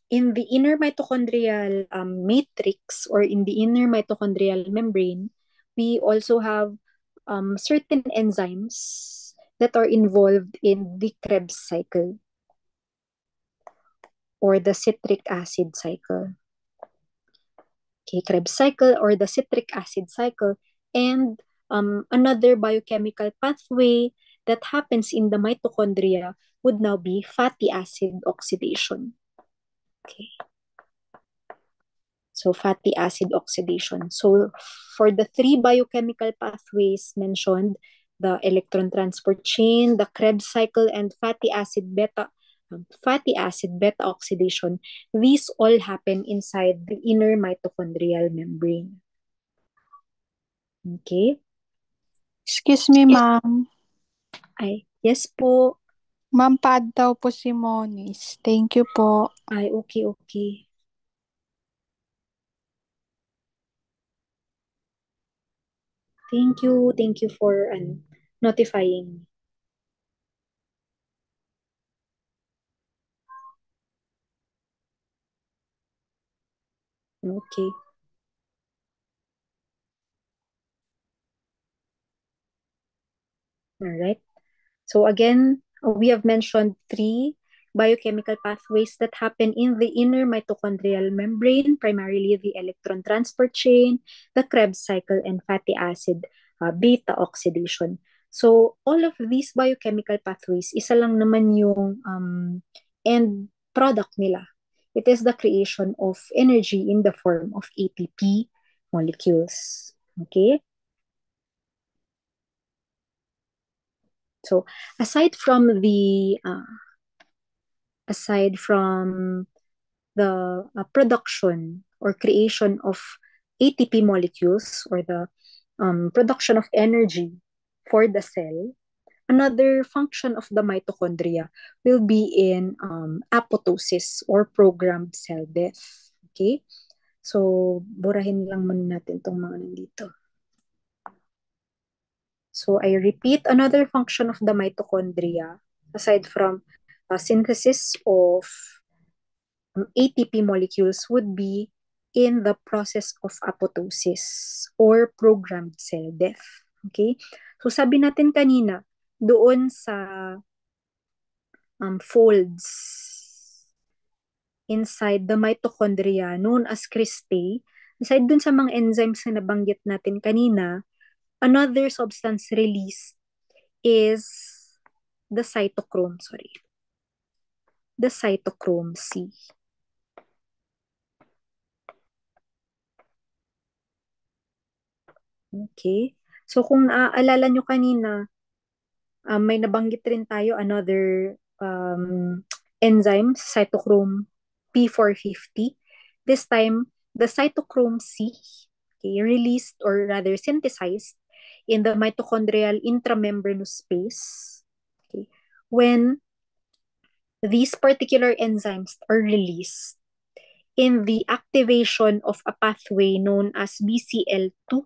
in the inner mitochondrial matrix, or in the inner mitochondrial membrane, we also have certain enzymes that are involved in the Krebs cycle or the citric acid cycle. Okay, Krebs cycle or the citric acid cycle, and another biochemical pathway that happens in the mitochondria would now be fatty acid oxidation. Okay. So fatty acid oxidation. So for the three biochemical pathways mentioned, the electron transport chain, the Krebs cycle, and fatty acid beta oxidation, these all happen inside the inner mitochondrial membrane. Okay? Excuse me, ma'am. Ay, yes po. Ma'am, pad daw po si Moniz. Thank you po. Ay, okay, okay. Thank you for notifying. Okay. All right. So again, we have mentioned three biochemical pathways that happen in the inner mitochondrial membrane, primarily the electron transport chain, the Krebs cycle, and fatty acid beta oxidation. So all of these biochemical pathways, isa lang naman yung end product nila. It is the creation of energy in the form of ATP molecules. Okay? So aside from the production or creation of ATP molecules, or the production of energy for the cell, another function of the mitochondria will be in apoptosis or programmed cell death. Okay? So, burahin lang muna natin itong mga nandito. So, I repeat, another function of the mitochondria, aside from synthesis of ATP molecules, would be in the process of apoptosis or programmed cell death. Okay? So sabi natin kanina, doon sa folds inside the mitochondria known as cristae, aside dun sa mga enzymes na nabanggit natin kanina, another substance released is the cytochrome, the cytochrome C. Okay. So kung naaalala nyo kanina, may nabanggit rin tayo another enzyme, cytochrome P450. This time, the cytochrome C, okay, released or rather synthesized in the mitochondrial intramembranous space. Okay. When these particular enzymes are released in the activation of a pathway known as BCL2.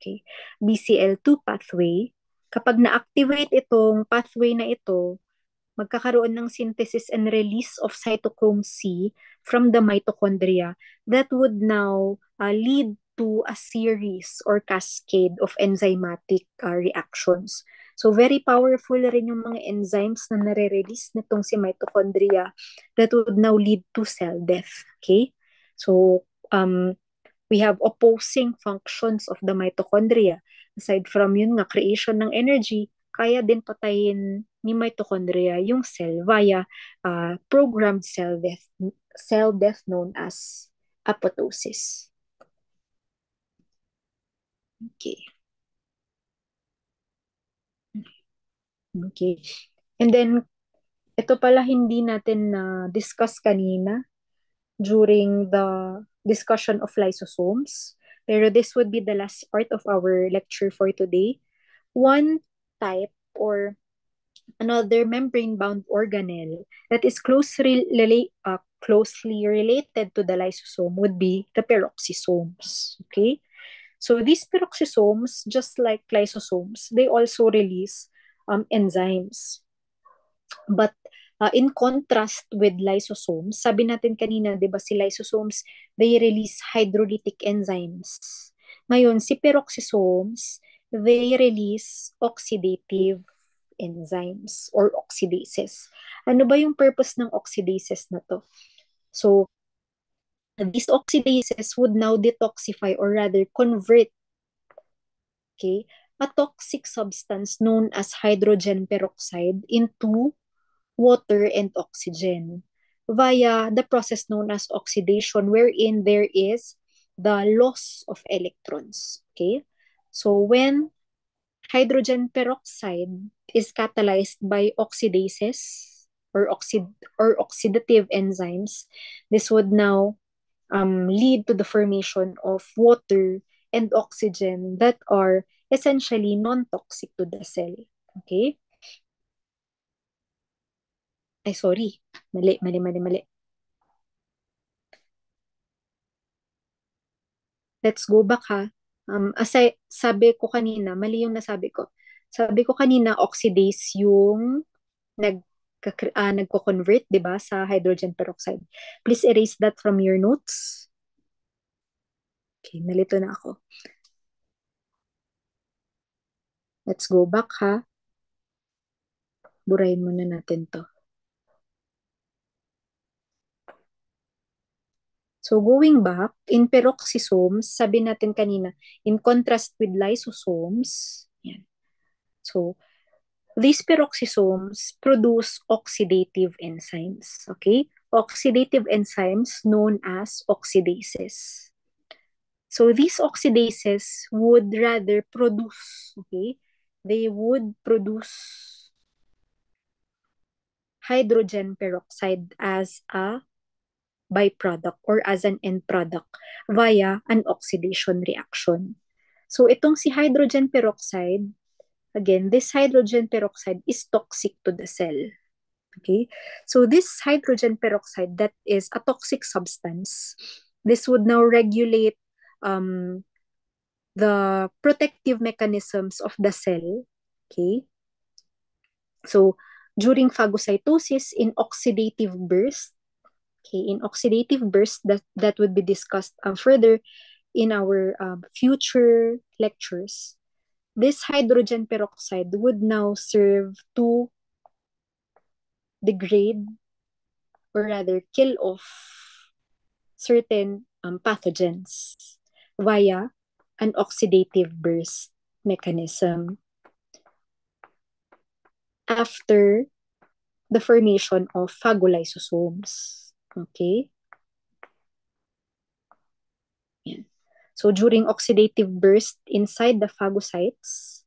Okay. BCL2 pathway. Kapag na-activate itong pathway na ito, magkakaroon ng synthesis and release of cytochrome C from the mitochondria that would now lead to a series or cascade of enzymatic reactions. So very powerful rin yung mga enzymes na nare-release nitong si mitochondria that would now lead to cell death. Okay? So we have opposing functions of the mitochondria. Aside from yun nga, creation ng energy, kaya din patayin ni mitochondria yung cell via programmed cell death known as apoptosis. Okay. Okay. And then, ito pala hindi natin na-discuss kanina during the discussion of lysosomes. Pero this would be the last part of our lecture for today. One type or another membrane-bound organelle that is closely related to the lysosome would be the peroxisomes. Okay? So these peroxisomes, just like lysosomes, they also release enzymes. But in contrast with lysosomes, sabi natin kanina, di ba, si lysosomes, they release hydrolytic enzymes. Ngayon, si peroxisomes, they release oxidative enzymes or oxidases. Ano ba yung purpose ng oxidases na to? So, these oxidases would now detoxify or rather convert, okay, a toxic substance known as hydrogen peroxide into water and oxygen via the process known as oxidation, wherein there is the loss of electrons. Okay? So when hydrogen peroxide is catalyzed by oxidases or oxidative enzymes, this would now lead to the formation of water and oxygen that are essentially non-toxic to the cell. Okay? Ay, sorry. Mali. Let's go back ha. Asay, sabi ko kanina, mali yung nasabi ko. Sabi ko kanina, oxidase yung nagko-convert, di ba, sa hydrogen peroxide. Please erase that from your notes. Okay, nalito na ako. Let's go back ha. Burahin muna natin to. So going back, in peroxisomes, sabi natin kanina, in contrast with lysosomes, yan. So, these peroxisomes produce oxidative enzymes, okay? Oxidative enzymes known as oxidases. So these oxidases would rather produce, okay? They would produce hydrogen peroxide as a byproduct or as an end product via an oxidation reaction. So itong si hydrogen peroxide, again, this hydrogen peroxide is toxic to the cell. Okay, so this hydrogen peroxide that is a toxic substance, this would now regulate the protective mechanisms of the cell. Okay, so during phagocytosis in oxidative burst, okay, in oxidative burst that would be discussed further in our future lectures, this hydrogen peroxide would now serve to degrade or rather kill off certain pathogens via an oxidative burst mechanism after the formation of phagolysosomes. Okay? Yan. So during oxidative burst inside the phagocytes,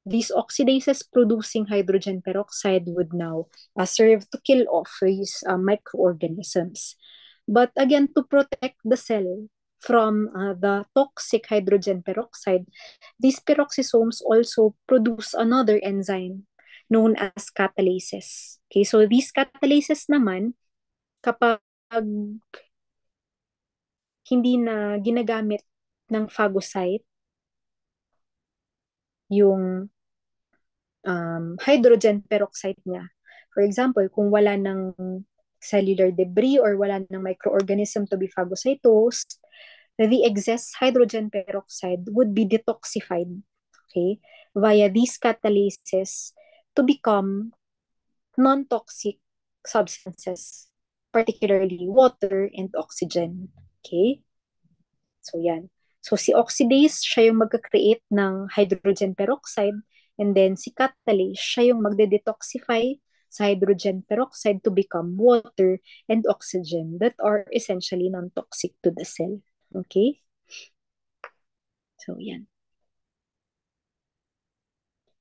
these oxidases producing hydrogen peroxide would now serve to kill off these microorganisms. But again, to protect the cell from the toxic hydrogen peroxide, these peroxisomes also produce another enzyme known as catalases. Okay, so these catalases naman, kapag hindi na ginagamit ng phagocyte yung hydrogen peroxide niya. For example, kung wala ng cellular debris or wala ng microorganism to be phagocytosed, the excess hydrogen peroxide would be detoxified, okay, via these catalases to become non-toxic substances, particularly water and oxygen. Okay? So, yan. So, si oxidase, siya yung magka-create ng hydrogen peroxide, and then si catalase, siya yung magde-detoxify sa hydrogen peroxide to become water and oxygen that are essentially non-toxic to the cell. Okay? So, yan.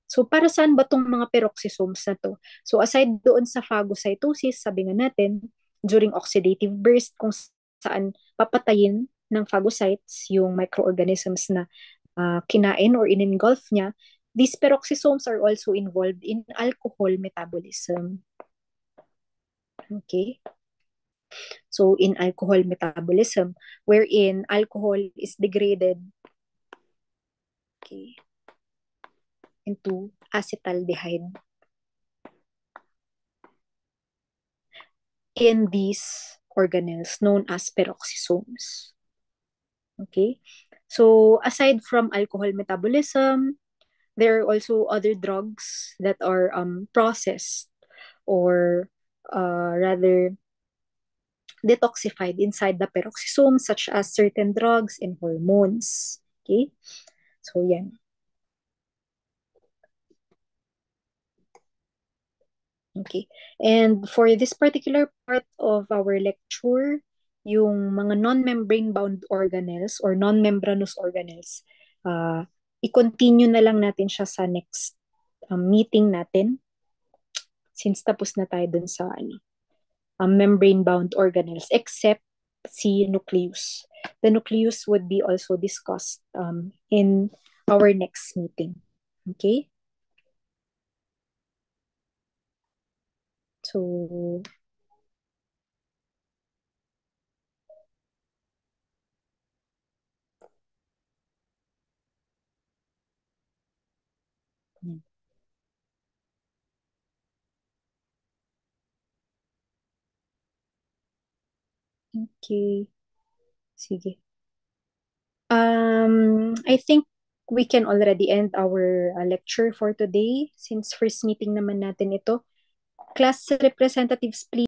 So, para saan ba tong mga peroxisomes na to? So, aside doon sa phagocytosis, sabi nga natin, during oxidative burst, kung saan papatayin ng phagocytes yung microorganisms na kinain or in-engulf niya, these peroxisomes are also involved in alcohol metabolism. Okay? So, in alcohol metabolism, wherein alcohol is degraded, okay, into acetaldehyde. in these organelles known as peroxisomes. Okay? So, aside from alcohol metabolism, there are also other drugs that are processed or rather detoxified inside the peroxisome, such as certain drugs and hormones. Okay? So, yan. Okay. And for this particular part of our lecture, yung mga non-membrane bound organelles or non-membranous organelles, i-continue na lang natin siya sa next meeting natin since tapos na tayo dun sa membrane bound organelles except si nucleus. The nucleus would be also discussed in our next meeting. Okay? So, yan. Okay. Sige. I think we can already end our lecture for today since first meeting naman natin ito. Class representatives, please